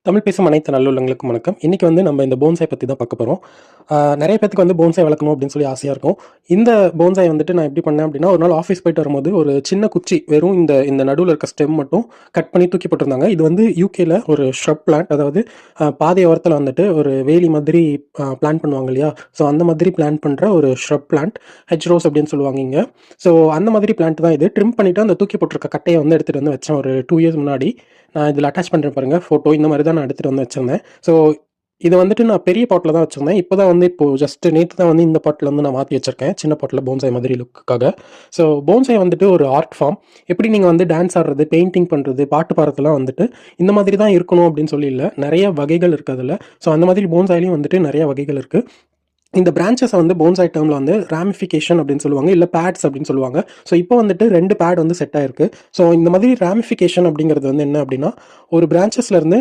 தமிழ் பேசும் அனைத்து நல்லுள்ளங்களுக்கும் வணக்கம். இன்னைக்கு வந்து நம்ம இந்த போன்சாய் பத்தி தான் பார்க்க போறோம். நெறைய பேத்துக்கு வந்து போன்சாய் வளர்க்கணும் அப்படின்னு சொல்லி ஆசையா இருக்கும். இந்த போன்சாய் வந்துட்டு நான் எப்படி பண்ணேன் அப்படின்னா, ஒரு நாள் ஆஃபீஸ் போயிட்டு வரும்போது ஒரு சின்ன குச்சி வெறும் இந்த இந்த நடுவுல இருக்க ஸ்டெம் மட்டும் கட் பண்ணி தூக்கி போட்டிருந்தாங்க. இது வந்து யூகேல ஒரு ஷ்ரப் பிளான்ட், அதாவது பாதை ஓரத்துல வந்துட்டு ஒரு வேலி மாதிரி பிளான் பண்ணுவாங்க இல்லையா? ஸோ அந்த மாதிரி பிளான் பண்ற ஒரு ஷ்ரப் பிளான்ட். ஹெஜ் ரோஸ் அப்படின்னு சொல்லுவாங்க இங்க. ஸோ அந்த மாதிரி பிளான்ட் தான் இது. ட்ரிம் பண்ணிட்டு அந்த தூக்கி போட்டிருக்க கட்டைய வந்து எடுத்துட்டு வந்து வச்சேன் ஒரு 2 இயர்ஸ் முன்னாடி. நான் இதில அட்டாச் பண்றேன் பாருங்க ஃபோட்டோ. இந்த மாரி தான் நான் எடுத்துட்டு வந்து வச்சிருந்தேன். ஸோ இத வந்துட்டு நான் பெரிய பாட்ல தான் வச்சிருந்தேன். இப்போ ஜஸ்ட் நேத்து தான் வந்து இந்த பாட்ல வந்து நான் மாத்தி வச்சிருக்கேன். சின்ன பாட்ல போன்சாய் மாதிரி லுக்குக்காக. ஸோ போன்சாய் வந்துட்டு ஒரு ஆர்ட் ஃபார்ம். எப்படி நீங்க வந்து டான்ஸ் ஆடுறது, பெயிண்டிங் பண்றது, பாட்டு பாடுறதெல்லாம் வந்துட்டு இந்த மாதிரி தான் இருக்கணும் அப்படின்னு சொல்லி இல்ல. நெறைய வகைகள் இருக்கு அதுல. ஸோ அந்த மாதிரி போன்சாய்லயும் வந்துட்டு நெறைய வகைகள் இருக்கு. இந்த பிரான்ச்சஸ வந்து போன்சாய் டெர்ம்ல வந்து ராமிஃபிகேஷன் அப்படின்னு சொல்லுவாங்க. இல்ல பேட்ஸ் அப்படின்னு சொல்லுவாங்க. ஸோ இப்போ வந்துட்டு 2 பேட் வந்து செட் ஆயிருக்கு. ஸோ இந்த மாதிரி ராமிஃபிகேஷன் அப்படிங்கிறது வந்து என்ன அப்படின்னா, ஒரு பிரான்ச்சஸ்ல இருந்து